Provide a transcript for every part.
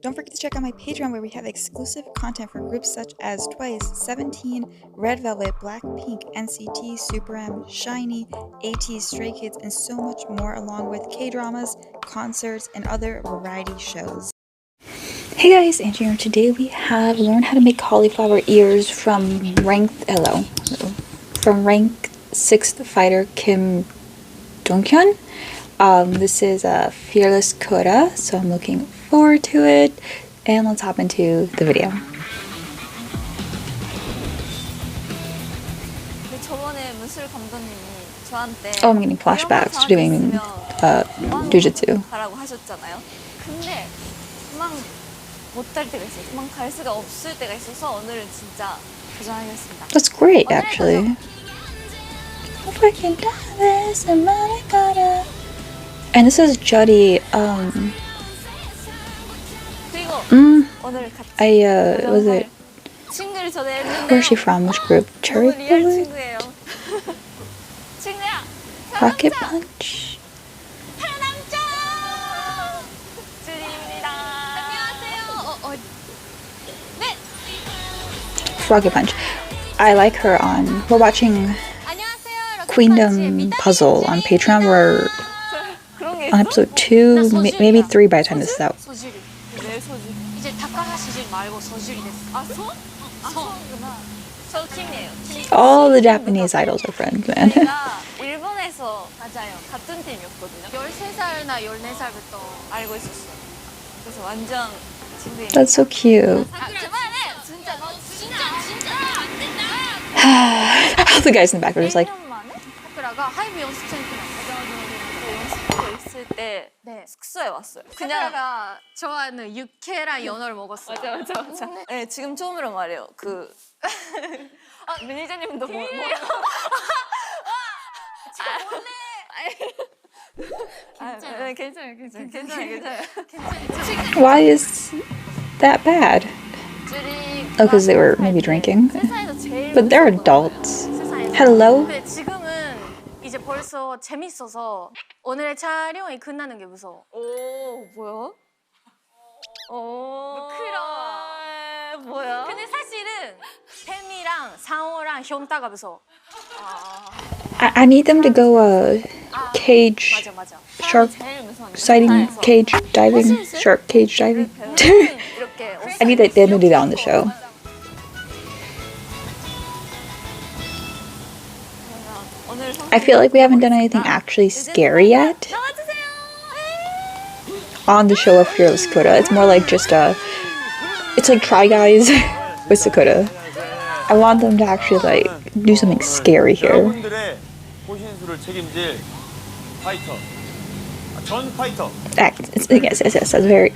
Don't forget to check out my Patreon where we have exclusive content for groups such as Twice, 17, Red Velvet, Blackpink, NCT, Super M, SHINee, AT, Stray Kids, and so much more, along with K-dramas, concerts, and other variety shows. Hey guys, Angie here. Today we have learned how to make cauliflower ears from ranked 6th fighter Kim Dong-hyun. This is a Fearless Kura, so I'm looking forward to it, and let's hop into the video. Oh, I'm getting flashbacks to doing jujitsu. That's great, actually. And this is Juddy. Was it? Where's she from? Which group? Cherry Bullet? Rocket Punch? Rocket Punch. I like her on. We're watching Queendom Puzzle on Patreon. We're on episode 2, maybe 3 by the time this is out. All the Japanese idols are friends, man. That's so cute. All the guys in the back are just like, 숙소에 왔어요. 그냥 좋아하는 육회랑 연어를 먹었어요. 맞아. 네, 지금 처음으로 말해요. 매니저님도 뭐? 괜찮아요. why is that bad? Oh, because they were maybe drinking. But they're adults. Hello? 이제 벌써 재밌어서 오늘의 촬영이 끝나는 게 무서워. 오, 뭐야? 오, 그럼 뭐야? 근데 사실은 템이랑 상호랑 현타가 무서워. I need them to go cage shark sighting cage diving shark cage diving. I need them to do that on the show. I feel like we haven't done anything actually scary yet on the show of Fearless Kura. It's more like just it's like Try Guys with Sakura. I want them to actually like do something scary here. Yes, that's very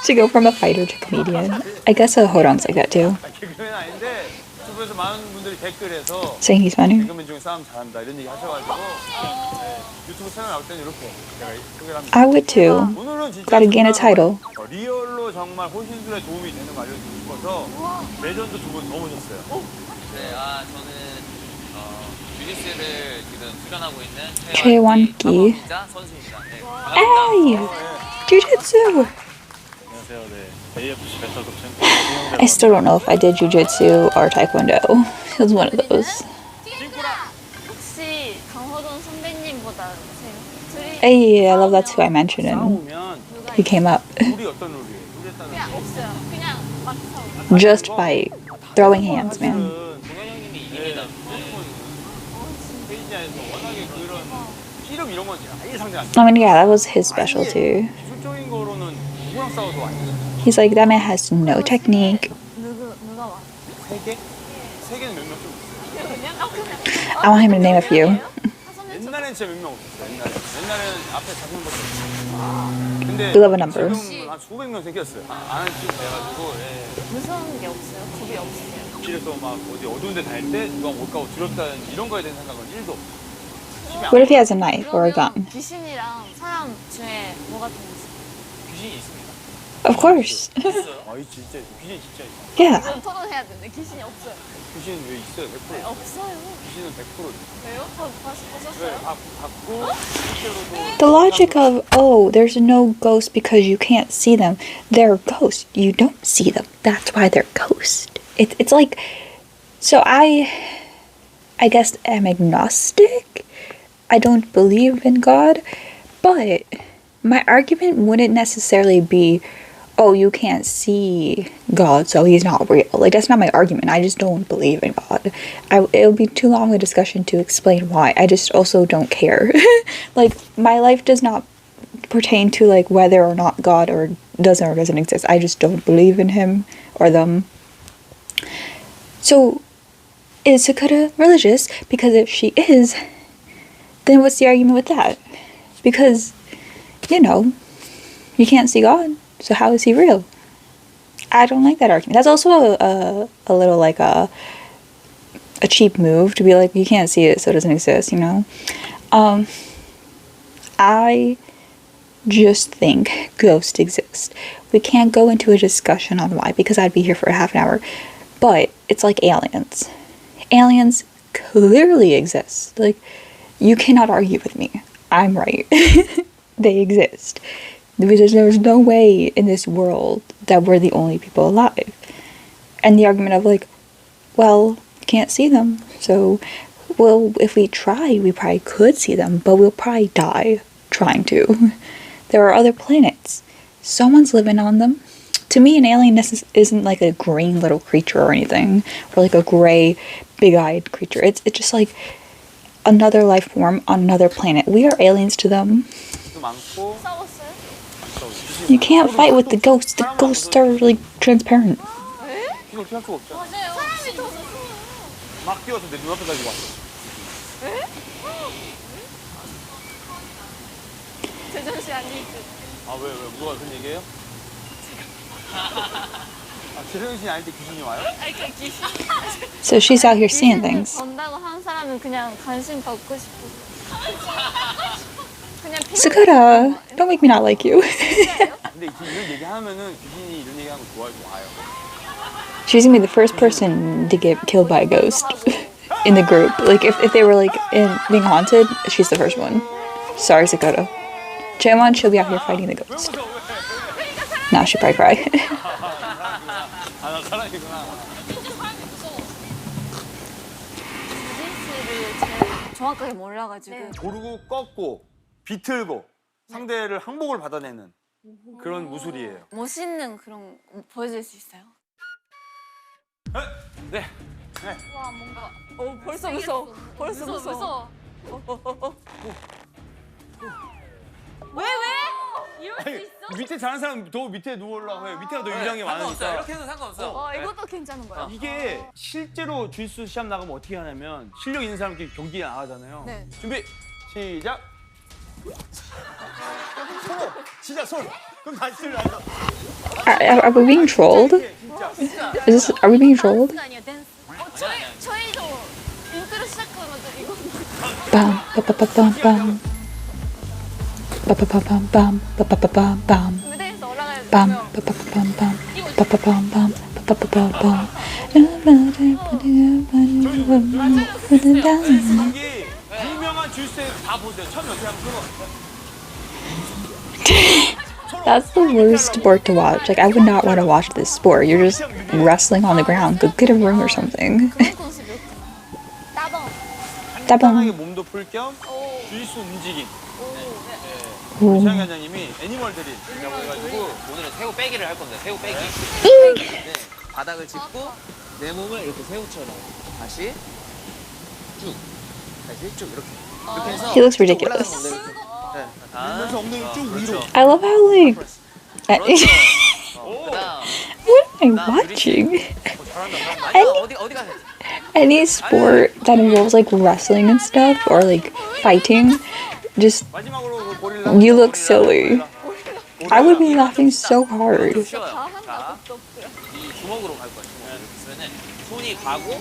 to go from a fighter to comedian. I guess Hodong's like that too. Saying he's funny. I would too. Gotta gain a title. Chaewon-gi. Hey! Jujitsu! I still don't know if I did jujitsu or taekwondo. It was one of those. Hey, I love that too. I mentioned him. He came up. Just by throwing hands, man. I mean, yeah, that was his specialty. He's like, that man has no technique. I want him to name a few. We love a number. What if he has a knife or a gun? Of course. 진짜 귀신 진짜 있어. Yeah. 이건 토론해야 되는데 귀신이 없어요. 귀신은 왜 있어요? 100% 있어요. 없어요. 귀신은 100% 있어요. 왜요? 보셨어요? 봤고 실제로도 The logic of, oh, there's no ghost because you can't see them. They're ghosts. You don't see them. That's why they're ghosts. It's like, so I guess am agnostic. I don't believe in God, but my argument wouldn't necessarily be, oh, you can't see God, so he's not real. Like, that's not my argument. I just don't believe in God. It would be too long a discussion to explain why. I just also don't care. Like, my life does not pertain to, like, whether or not God or doesn't exist. I just don't believe in him or them. So, is Sakura religious? Because if she is, then what's the argument with that? Because, you know, you can't see God, so how is he real? I don't like that argument. That's also a little like a cheap move to be like, you can't see it, so it doesn't exist, you know? I just think ghosts exist. We can't go into a discussion on why, because I'd be here for a half an hour. But it's like aliens. Aliens clearly exist. Like, you cannot argue with me. I'm right. They exist. There's no way in this world that we're the only people alive. And the argument of like, well, can't see them, so, well, if we try, we probably could see them, but we'll probably die trying to. There are other planets. Someone's living on them. To me, an alien isn't like a green little creature or anything, or like a gray, big-eyed creature. It's just like another life form on another planet. We are aliens to them. 싸웠어요? You can't fight with the ghosts. The ghosts are like transparent. 이걸 피할 수가 없잖아. 맞아요. 사람이 더 무서워요. 막 뛰어서 내 눈앞에 가지고 왔어. 제정신 아닐 듯. 왜 누가 그런 얘기해요? 제정신이 아닐 때 귀신이 와요? 아니 그 귀신. So she's out here seeing things. 번다고 하는 사람은 그냥 관심 받고 싶어서. 그냥 Sakura, don't make me not like you. 근데 이런 얘기 하면은 귀신이 이런 얘기 하는 거 좋아해서 와요. She's gonna be the first person to get killed by a ghost in the group. Like, if they were, like, being haunted, she's the first one. Sorry, Sakura. Jaemon, she'll be out here fighting the ghost. Nah, she'll probably cry. 나 사랑이구나. 주진씨를 제가 정확하게 몰라가지고. 고르고 꺾고 비틀고 상대를 항복을 받아내는 그런 무술이에요. 멋있는 그런 거 보여줄 수 있어요? 네. 와 뭔가. 벌써 무서워. 벌써 무서워. 왜? 이럴 수 있어? 밑에 자는 사람 더 밑에 누우려고 해요. 밑에가 더 유리한 게 많으니까. 이렇게 해도 상관없어. 이것도 괜찮은 거야. 이게 실제로 주짓수 시합 나가면 어떻게 하냐면 실력 있는 사람끼리 경기에 나가잖아요. 네. 준비 시작. 서로 진짜 서로. 그럼 다시 들려. Are we being trolled? Are we being trolled? 아니야 댄스. 저희도 인트로 시작하면 이거. Bam, ba ba ba bam bam. Ba ba ba bam bam, ba ba ba bam bam. 무대에서 올라가야 Bam, 되면 ba ba ba bam bam, ba ba bam bam, ba ba ba bam bam. 경기 유명한 주짓수 다 보세요. 처음 연습 한번 끊어. That's the worst sport to watch. Like, I would not want to watch this sport. You're just wrestling on the ground. Go get a room or something. 그런 컨셉이요. 따봉. 간단하게 몸도 풀 겸 주짓수 움직임. 우리 최영 관장님이 애니멀 드릴이라고 해가지고 오늘은 새우 빼기를 할 겁니다. 새우 빼기. 네, 바닥을 짚고 내 몸을 이렇게 새우처럼 다시 쭉, 다시 쭉 이렇게. 이렇게 해서 He looks ridiculous. 올라가는 건데, 이렇게. 네. 그래서 엉덩이 쭉 위로. I love how, like, 그다음 what am I watching? 어디 가세요? Any sport that involves, like, wrestling and stuff, or, like, fighting, just, 마지막으로 그 고릴라. you look silly. I would be laughing so hard. 쉬워요. 자, 이 주먹으로 갈 거예요. 주먹으로. 그러면은 손이 가고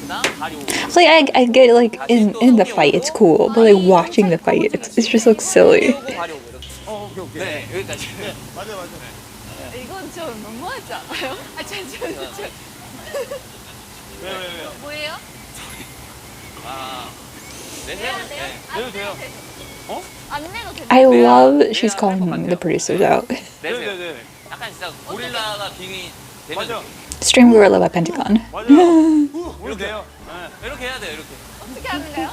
그다음 발이 오고. It's like, I get, like, in the fight, it's cool, but, like, watching the fight, it just looks silly. 오고 발이 오고 이렇게. 오케이. 네, 여기까지. 맞아. 이건 좀 너무하지 않아요? 아, 왜? 뭐예요? 내세요? 내도 돼요. 어? 안 내도 되나? I love she's calling the producers out. 내세요. 네네네. 약간 진짜 고릴라가 빙이 되면 맞아. Stream Gorilla by Pentagon. 맞아요. 우리 돼요. 네. 이렇게 해야 돼요. 이렇게. 어떻게 하는가요?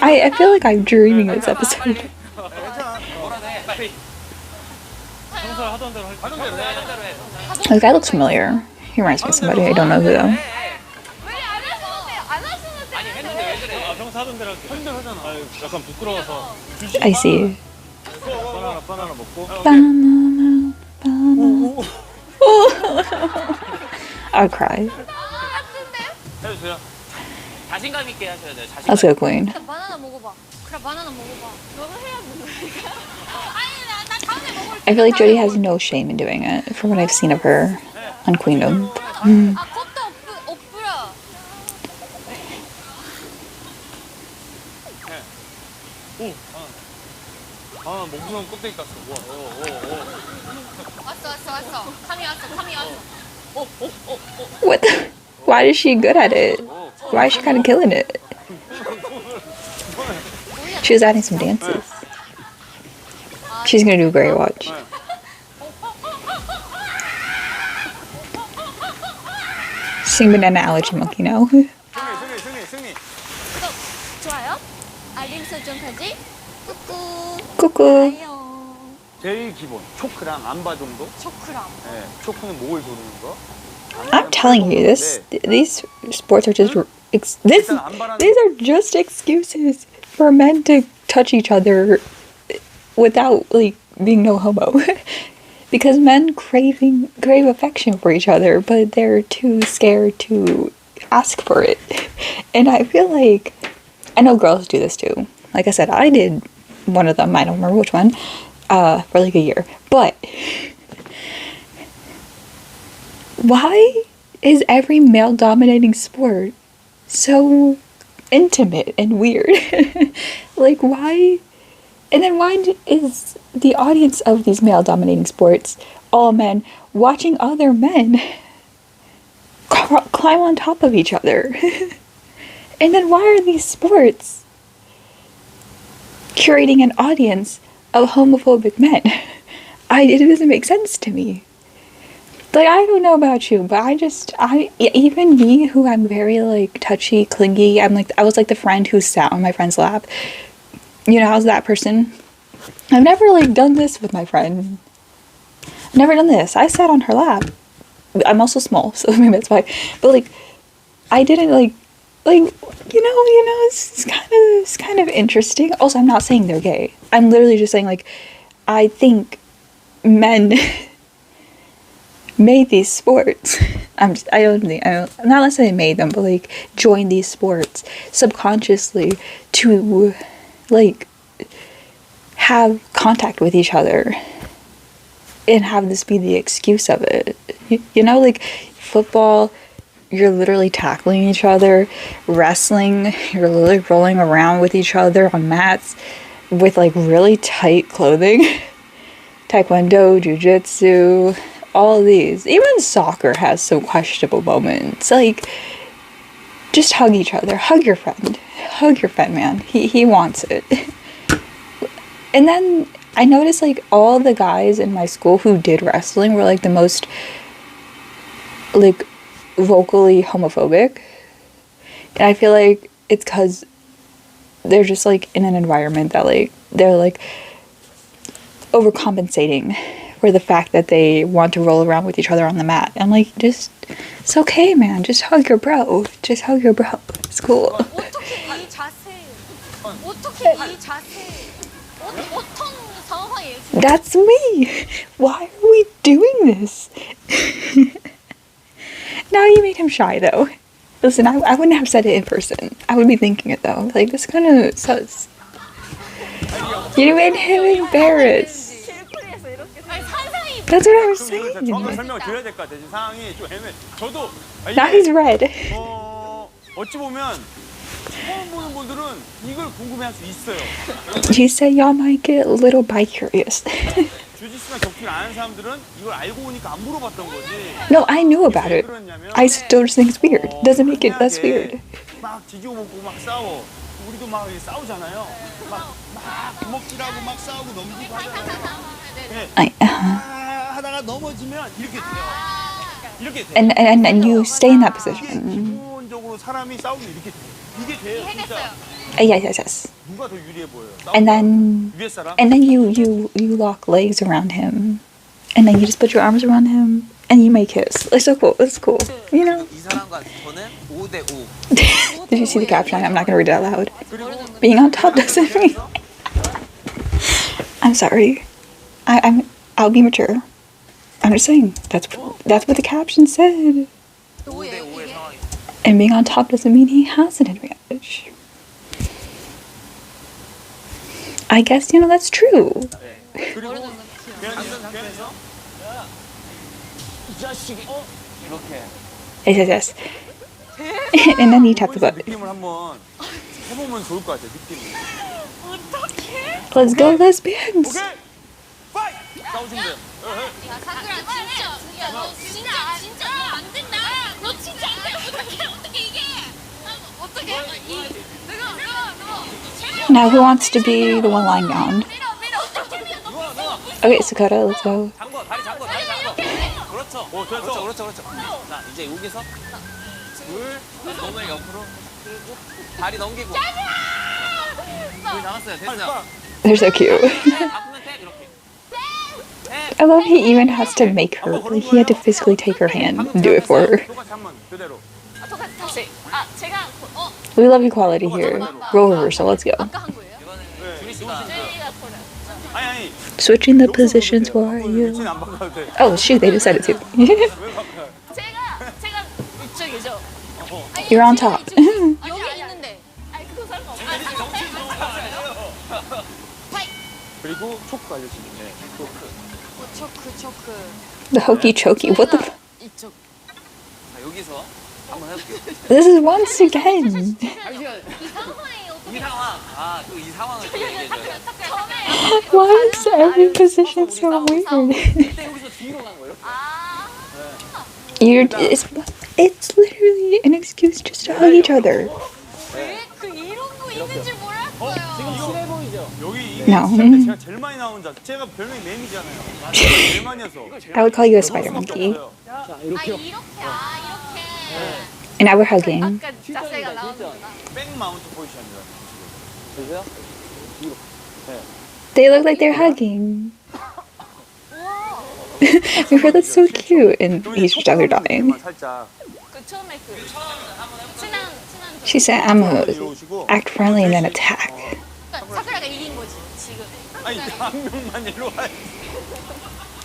I feel like I'm dreaming this episode. 괜찮아. 뭐라도 해. 빨리. 평소에 하던 대로 할 하던 대로 해. This guy looks familiar. He reminds me of somebody. I don't know who though. 왜 안 하시는데? 안 하시는데? 아니 했는데 왜 그래? 아, 평소 하던 대로 할게. 하던 대로 하잖아. 아, 약간 부끄러워서. 주식 I see. 바나나 먹고. Banana, banana. I'll cry. 해주세요. 자신감 있게 하셔야 돼요. 자신감. Let's go, Queen. 일단 바나나 먹어봐. 그래, 바나나 먹어봐. 너가 해야 된다니까. 아니, 나 다음에 먹을 I feel like Jodie has no shame in doing it, from what I've seen of her on Queendom. 아, 컵도 없으라. 오. 아, 목숨 껍데기 깠어. 오. 왔어. 감이 왔어. What the? Why is she good at it? Why is she kind of killing it? She was adding some dances. She's gonna do great, watch. Sing Banana Allergy Monkey now. 승리. 구독, 좋아요, 알림 설정까지 꾹꾹. Cuckoo. 좋아요. 제일 기본. 초크랑 암바 정도? 초크람. 네. 초크는 목을 조르는 거. I'm telling you, these sports are just these are just excuses for men to touch each other without like being no homo. Because men crave affection for each other, but they're too scared to ask for it. And I feel like I know girls do this too. Like I said, I did one of them, I don't remember which one, for like a year. But why is every male-dominating sport so intimate and weird? Like, why? And then why is the audience of these male-dominating sports all men watching other men climb on top of each other? And then why are these sports curating an audience of homophobic men? It doesn't make sense to me. Like, I don't know about you, but even me, who I'm very, like, touchy, clingy, I was, like, the friend who sat on my friend's lap. You know, I was that person. I've never, like, done this with my friend. I've never done this. I sat on her lap. I'm also small, so maybe that's why. But, like, I didn't, like, you know, it's kind of interesting. Also, I'm not saying they're gay. I'm literally just saying, like, I think men made these sports. Not unless they made them, but like joined these sports subconsciously to like have contact with each other and have this be the excuse of it. You know, like football, you're literally tackling each other. Wrestling, you're literally rolling around with each other on mats with like really tight clothing. Taekwondo, jiu-jitsu, all these. Even soccer has some questionable moments. Like, just hug each other. Hug your friend. Hug your friend, man. He wants it. And then I noticed, like, all the guys in my school who did wrestling were, like, the most, like, vocally homophobic. And I feel like it's because they're just, like, in an environment that, like, they're, like, overcompensating for the fact that they want to roll around with each other on the mat. I'm like, it's okay, man. Just hug your bro. Just hug your bro. It's cool. 어떻게 이 자세? 어떻게 이 자세? 어떤 상황이에요? That's me. Why are we doing this? Now you made him shy, though. Listen, I wouldn't have said it in person. I would be thinking it, though. Like, this kind of sus. You made him embarrassed. That's what I was saying. 정확한 설명을 드려야 될 것 같아요. 지금 상황이 좀 애매해. 저도 Now he's red. 어찌 보면 처음 보는 분들은 이걸 궁금해할 수 있어요. He said y'all might get a little bi-curious. 주짓수나 격투를 아는 사람들은 이걸 알고 오니까 안 물어봤던 거지. No, I knew about it. I still just think it's weird. Doesn't make it less weird. 막 지지고 먹고 막 싸워. 우리도 막 싸우잖아요. 막 주먹질하고 막 싸우고 넘기고 하잖아요. 네. 하다가 넘어지면 이렇게 돼요. 이렇게 돼. And you stay in that position. 기본적으로 사람이 싸우면 이렇게 돼. 이게 돼요, 진짜. Yes. 누가 더 유리해 보여요? And then 위에 사람? you lock legs around him, and then you just put your arms around him, and you may kiss. It's so cool. It's cool. You know. 이 사람과 저는 5대5. Did you see the caption? I'm not gonna read it out loud. Being on top doesn't mean. I'm sorry. I'll be mature. I'm just saying that's what the caption said. 5대5의 상황이. And being on top doesn't mean he has an advantage. I guess that's true. 그리고 앉은 상태에서 이 자식이 이렇게. Yes. And then you tap the butt. 느낌을 한번 해보면 좋을 것 같아요. 느낌. Let's go, lesbians. 오케이, 파이트! 싸우시면 돼요. 야, 사쿠라 진짜 너 진짜 안 된다. 너 진짜 안 돼. 어떻게 이게? 어떻게? Now who wants to be the one lying down? Okay, Sakura, let's go. 잠궈, 다리 잠궈. 그렇죠. 그렇죠. 자, 이제 여기서 몸을 옆으로 그리고 다리 넘기고. 거의 나왔어요. 됐어요. They're so cute. 아프면 탭 이렇게. I love he even has to make her. Like, he had to physically take her hand and do it for her. 똑같이 한번 그대로. 다시. 제가 We love equality here. Role reversal, let's go. 아까 한 거예요? 이거는 주리씨가 제이가 돌아. 아니. Switching the positions for you. 위치는 안 바꿔도 돼. Oh shoot, they decided to. 왜 바꿔요? 제가 이쪽이죠. You're on top. 여기 있는데. 아니 그거 상관없어. 그리고 초크 알려주시면 돼. 초크. The hokey chokey. What the? 이쪽. 자, 여기서 한번 해볼게요. This is once again. 이 상황이 어떻게? 이 상황. 또 이 상황을 또 얘기해줘요. 처음에 Why is every position so weird? 그때 여기서 뒤로 간 거예요. It's literally an excuse just to hug each other. 그 이런 거 있는 줄 몰랐어요. 친해 보이죠? 여기 이 No. 시간대 제가 제일 많이 나온 자. 제가 별명이 매미잖아요. 제일 많이 해서. I would call you a spider monkey. 자, 이렇게. 이렇게. And now we're hugging. 아까 자세가 나오는구나. 백 마운트 포지션입니다. 보세요? They look like they're hugging. We heard that's so cute, and he's just out there dying. 살짝. 그 처음에 그 친한 She said, "I'm gonna act friendly and then attack." 사쿠라가 이긴 거지 지금. 아니 한 명만 일로 와.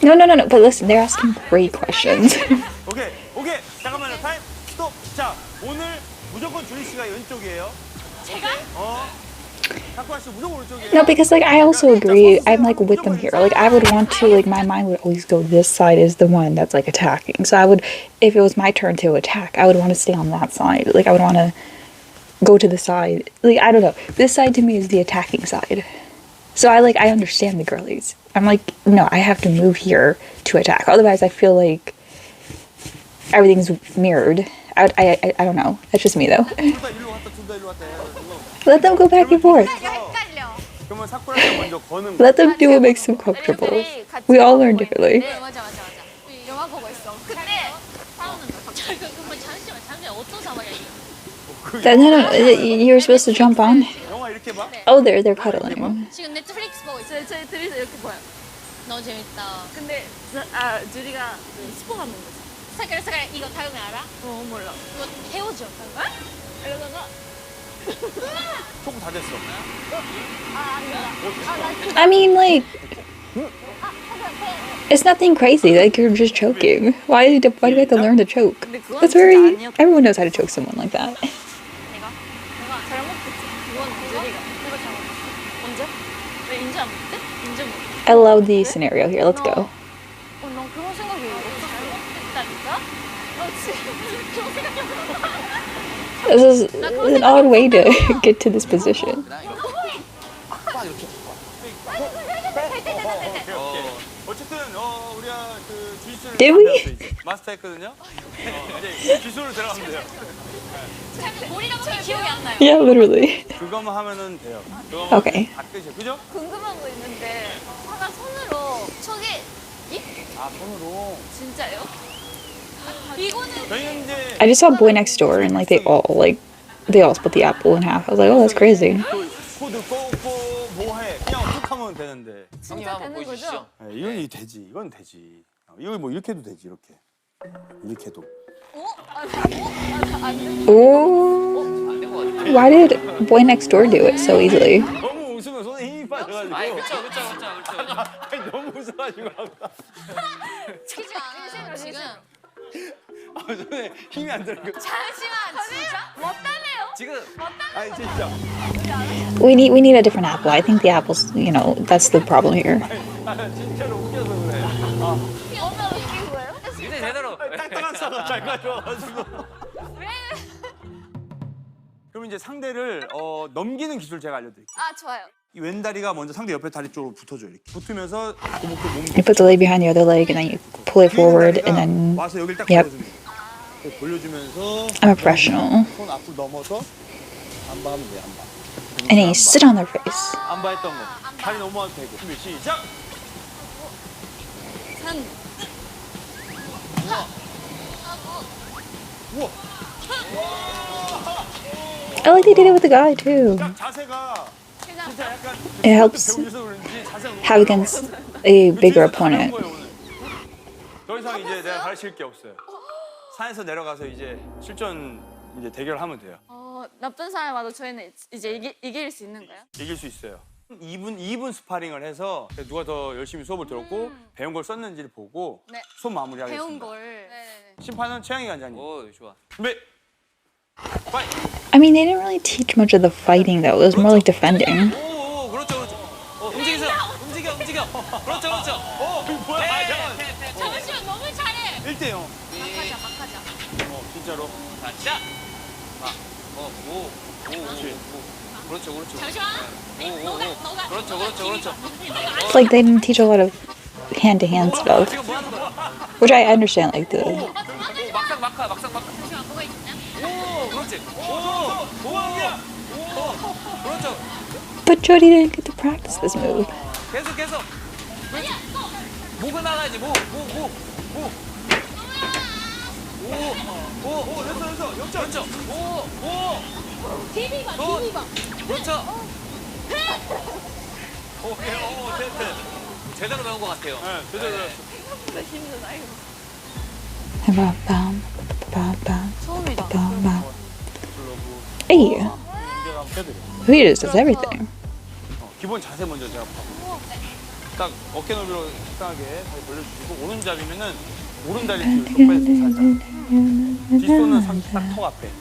No. But listen, they're asking great questions. 오케이. 잠깐만요. 타임 스톱. 자, 오늘 무조건 주리 씨가 왼쪽이에요. 제가? 사쿠라 씨 무조건 오른쪽이에요. No, because like I also agree. I'm like with them here. Like I would want to. Like my mind would always go. This side is the one that's like attacking. So I would, if it was my turn to attack, I would want to stay on that side. Like I would want to go to the side. Like I don't know. This side to me is the attacking side. So I understand the girlies. I'm like, no, I have to move here to attack. Otherwise, I feel like everything's mirrored. I don't know. That's just me though. 일로 왔다 일로 왔다. Let them go back and forth. 헷갈려. 그러면 사쿠라가 먼저 거는 거. Let them do what makes them comfortable. We all learn differently. 네, 맞아. 영화 보고 있어. 근데 싸우는 거 갑자기. 그러면 잠시만 어떤 상황이야 이게? No. You're supposed to jump on. 영화 이렇게 봐? Oh, they're cuddling. 지금 넷플릭스 보고 있어요. 저희 둘이서 이렇게 보여. 너무 재밌다. 근데 주리가 스포 받는 거지. 사쿠라 이거 다음에 알아? 몰라. 이거 헤어져. 이러다가 초크 다 됐어. I mean, like, it's nothing crazy. Like you're just choking. Why do we have to learn to choke? That's very. Everyone knows how to choke someone like that. 내가 잘못했지. 이건 주리가 내가 잘못했어. 언제? 왜 인지 안 못해? 인지 못해. I love the scenario here. Let's go. 난 그런 생각이 잘못했다니까? 나 지금 그런 생각이 This is an odd way to get to this position. 그냥 이렇게. 빡 이렇게. 어쨌든 우리가 그 주짓수를 Did we? 마스터했거든요. 이제 주짓수로 들어가면 돼요. 머리랑 제 기억이 안 나요. Yeah, literally. 그거만 하면은 돼요. 그거만 Okay. 다 끝이에요. 그죠? 궁금한 거 있는데 하나 손으로 저게 아 손으로. 진짜요? 이거는 저희는 이제 I just saw Boy Next Door and like they all split the apple in half. I was like, oh, that's crazy. 코드 꼬꼬 뭐해 그냥 툭 하면 되는데. 형님 한번 보여주시죠. 네, 이건 되지. 이건 되지. 이거 뭐 이렇게 해도 되지 이렇게. 이렇게 해도. Ooh. 안된 것 같아요. Why did Boy Next Door do it so easily? 너무 웃으면 손에 힘이 빠져가지고. 아이 그쵸. 아니, 너무 웃어가지고 아까. 치지 않아요 지금. 손에 힘이 안 들어가. 잠시만 진짜? 못다네요. 지금 아니 진짜. We need a different apple. I think the apples, that's the problem here. 진짜로 웃겨서 그래. 엄마 웃긴 거예요? 이제 제대로. 딱딱한 사과 잘 가져와가지고. 왜? 그럼 이제 상대를 넘기는 기술 제가 알려드릴게요. 아 좋아요. 이 왼다리가 먼저 상대 옆에 다리 쪽으로 붙어줘요. 이렇게 붙으면서 고목도 몸. You put the leg behind the other leg and then you pull it forward and then 와서 여기를 딱 Yep. 걸어줍니다. 돌려주면서 I'm a professional. 손 앞으로 넘어서 안바 하면 돼요. 안바. And then you sit on their face. 안바 했던 거. 다리 넘어와도 되고. 준비 시작. 우와. I like they did it with the guy too. 딱 자세가 진짜 약간 It helps 배우셔서 그런지 자세가 너무 have against a bigger opponent. 더 이상 이제 내가 가르칠 게 없어요. 산에서 내려가서 이제 실전 이제 대결하면 돼요. 나쁜 사람이 와도 저희는 이제 이길 수 있는 거예요? 이길 수 있어요. 2분 스파링을 해서 누가 더 열심히 수업을 들었고 배운 걸 썼는지를 보고 네. 수업 마무리하겠습니다. 배운 걸. 네네네. 심판은 최양희 관장님. 오 좋아. 준비. 파이. I mean, they didn't really teach much of the fighting though. It was more like defending. 오 그렇죠. 움직이세요. 움직여. 그렇죠. 뭐야? 잠시만 너무 잘해. 1대 0. 막하자. 진짜로. 자 시작. 오. 그렇죠. 잠시만. 너가. 그렇죠. It's like they didn't teach a lot of hand-to-hand stuff, 지금 뭐 하는 거야? which I understand. Like the 오 막상 막하. 잠시만 뭐가 있냐? 오 그렇지. 오 그렇죠. but Jody didn't get to practice this move. 계속. 아니야 또. 목을 나가야지. 목. 오 됐어. 역전. 그렇죠. 오 비비봐. 그렇죠. 오케이. 됐. 제대로 배운 것 같아요. 네, 제대로. Ba-bam, ba-bam, 처음이다. ba-bam. Hey, 문제가 한번 해드려. he just does everything. 기본 자세 먼저 제가 봐볼게요. 딱 어깨 너비로 적당하게 다리 돌려주시고 오른잡이면은 오른다리 뒤로 쭉 빼주세요. 살짝. 뒷손은 딱 턱 앞에. 네.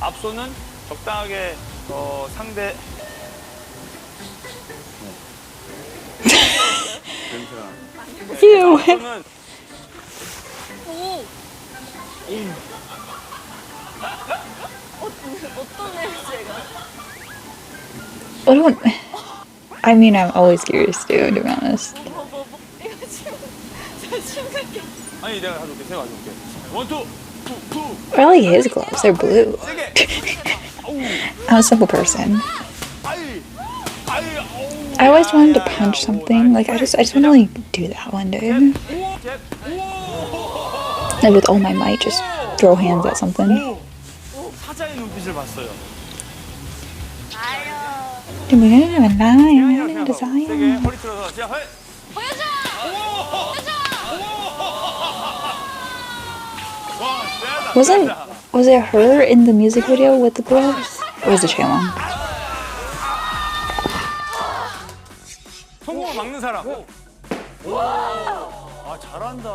앞손은 적당하게 상대 냄새가. Ew. 앞손은 어떤 냄새가? I mean, I'm always curious too, to be honest. 이거 지금 심각해. 아니 내가 가져올게. 제가 가져올게. 원투 투. I like his gloves, they're blue. 세게. I'm a simple person. 아이. I always wanted to punch something. Like, I just want to, like, do that one day. Like, with all my might, just throw hands at something. 사자의 눈빛을 봤어요. I'm a lion, 세게 desire. 허리 틀어서 시작. 헤이. 보여줘. 와, 세다. Was it her in the music video with the gloves? Or was it Chaewon? 성공을 막는 사람. 아, 잘한다.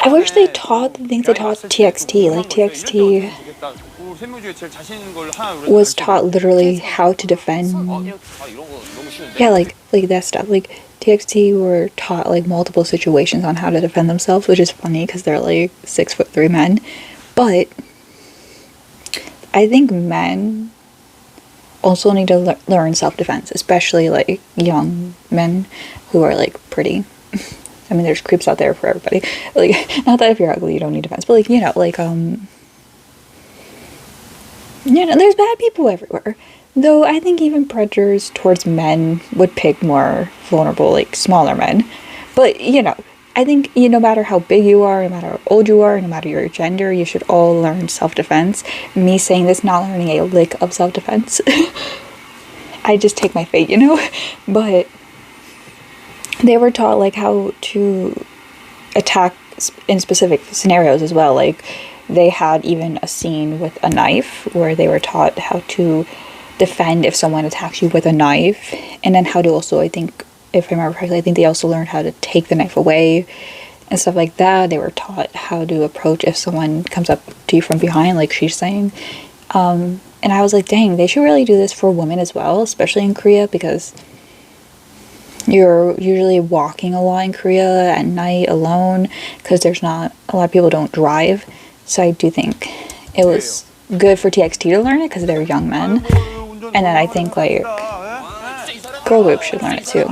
I wish they taught the things they taught TXT. Like, TXT was taught literally how to defend. 아 이런 거 너무 쉬운데. Yeah, like that stuff. Like, TXT were taught, like, multiple situations on how to defend themselves, which is funny because they're, like, 6'3" men. But I think men also need to learn self-defense, especially like young men who are like pretty. I mean, there's creeps out there for everybody. Like, not that if you're ugly you don't need defense, but like, you know, like there's bad people everywhere. Though I think even predators towards men would pick more vulnerable, like smaller men. But you know, I think no matter how big you are, no matter how old you are, no matter your gender, you should all learn self-defense. Me saying this, not learning a lick of self-defense. I just take my fate, you know? But they were taught like how to attack in specific scenarios as well. Like they had even a scene with a knife where they were taught how to defend if someone attacks you with a knife, and then how to also, I think, if I remember correctly, I think they also learned how to take the knife away and stuff like that. They were taught how to approach if someone comes up to you from behind, like she's saying. And I was like, dang, they should really do this for women as well, especially in Korea, because you're usually walking a lot in Korea at night alone, because there's not a lot of people don't drive. So I do think it was good for TXT to learn it because they're young men. And then I think like girl groups should learn it too.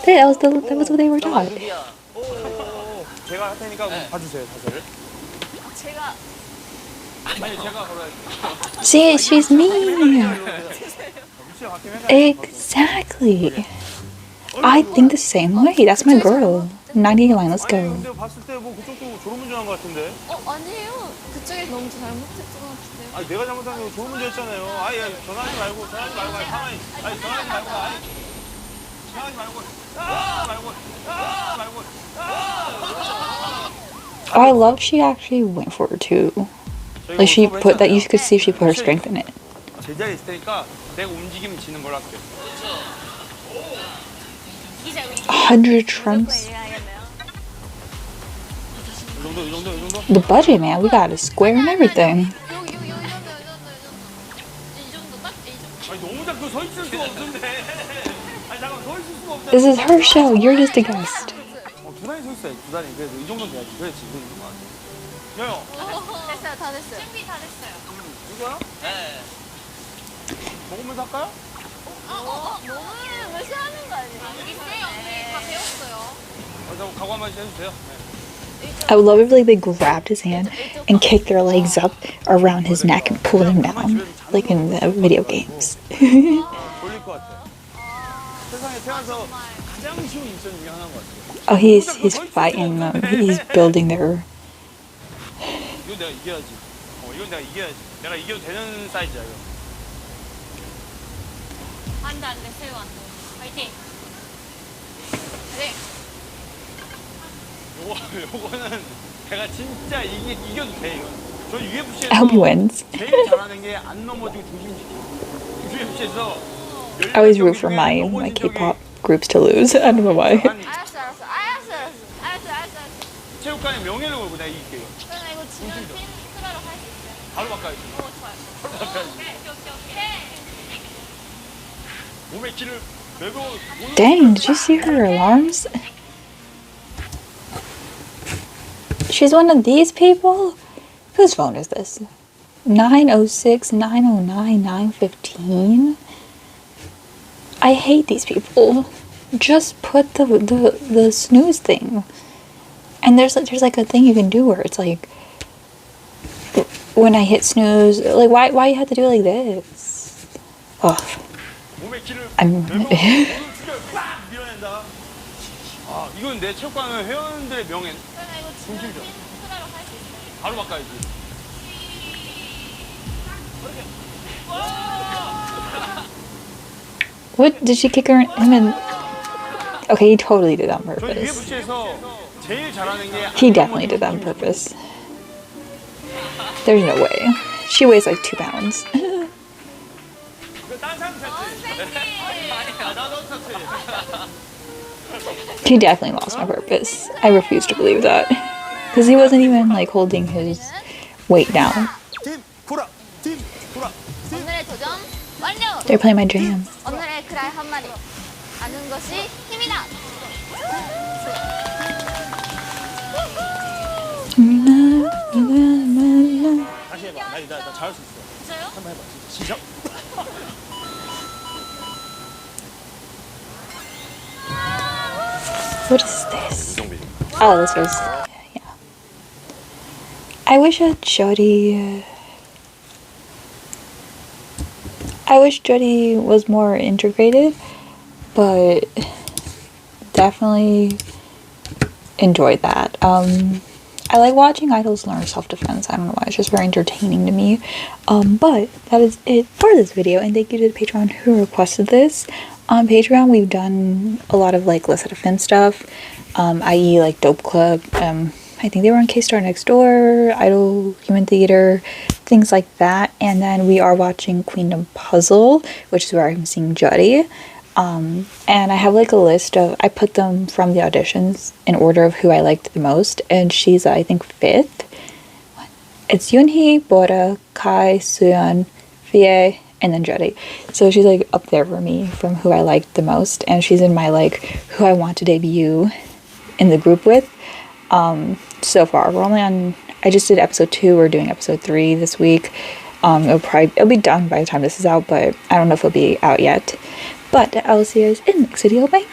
That was what they were taught. 제가 할 테니까 봐주세요, 자세를. See, she's me. Exactly. I think the same way. That's my girl. 90 line, let's go. 근데 봤을 때 뭐 그쪽도 졸음운전한 것 같은데. 아니에요. 그쪽이 너무 잘못했던 것 같은데요. 아니 내가 잘못한 거 졸음운전했잖아요. 아니 전화하지 말고 가만히. 아니 전화하지 말고 Oh, I love she actually went for it too. Like she put that, you could see she put her strength in it. 제자리에 있을 테니까 내가 움직이면 지는 걸로 할게요. 100 trumps. The budget, man. We got a square and everything. This is her show. You're just a guest. 두 단이 서 있어요. 두 단이. 그래도 이 정도는 돼야지. 그렇지. 여요. 됐어요. 다 됐어요. 준비 다 됐어요. 이거요? 네. 먹으면서 할까요? 너무 무시하는 거 아니에요? 있어요. 우리 다 배웠어요. 각오 한번 해주세요. I would love if like they grabbed his hand and kicked their legs up around his neck and pulled him down, like in the video games. 돌릴 것 같아요. 세상에 태어나서 가장 쉬운 미션 중에 하나인 것 같아요. Oh, he's fighting them. He's building their. 이건 내가 이겨야지. 이건 내가 이겨야지. 내가 이겨도 되는 사이즈야 이거. 안 돼, 세우 안 돼. 파이팅. 네. 요거는 내가 진짜 이겨도 돼 이거. 저 UFC에서 I hope he wins. 제일 잘하는 게 안 넘어지고 중심지키. UFC에서 I always root for my K-pop groups to lose. I don't know why. 알았어. 체육관의 명예를 걸고 내가 이길게요. 그럼 이거 지면 팀크라로 할 수 있어요? 바로 바꿔야지. 좋아요. 바로 바꿔야지. 오케이. 몸에 기를 내고. Dang, did you see her alarms? She's one of these people? Whose phone is this? 906, 909, 915? I hate these people. Just put the snooze thing. And there's like a thing you can do where it's like when I hit snooze, like why you have to do it like this? Oh. I'm 이건 내 체육관 회원들의 명예. 그럼 이거 지면 팀크라로 할 수 있어요? 바로 바꿔야지. What did she kick him in? Okay, he totally did that on purpose. UFC에서 제일 잘하는 게 He definitely did that on purpose. There's no way. She weighs like 2 pounds. He definitely lost on purpose. I refuse to believe that. Because he wasn't even like holding his weight down. 팀 쿠라. 오늘의 도전 완료! They're playing my jam. 오늘의 그라이 한 마디. 아는 것이 힘이다. 아니 나 잘할 수 있어. 진짜요? 한번 해봐. 진짜. 시작. What is this? Oh, this was, yeah. I wish Jody was more integrated, but definitely enjoyed that. I like watching idols learn self-defense. I don't know why, it's just very entertaining to me. But that is it for this video, and thank you to the Patreon who requested this. On Patreon, we've done a lot of like Let's Defend stuff, i.e. like Dope Club. I think they were on K-Star Next Door, Idol Human Theater, things like that. And then we are watching Queendom Puzzle, which is where I'm seeing Jody. And I have like a list of, I put them from the auditions in order of who I liked the most, and she's I think 5th. It's Yoonhee, Bora, Kai, Suyeon, Fie, and then Jody. So she's like up there for me from who I liked the most, and she's in my like who I want to debut in the group with. So far we're only on, I just did episode 2, we're doing episode 3 this week. It'll be done by the time this is out, but I don't know if it'll be out yet. But I will see you guys in the next video. Bye!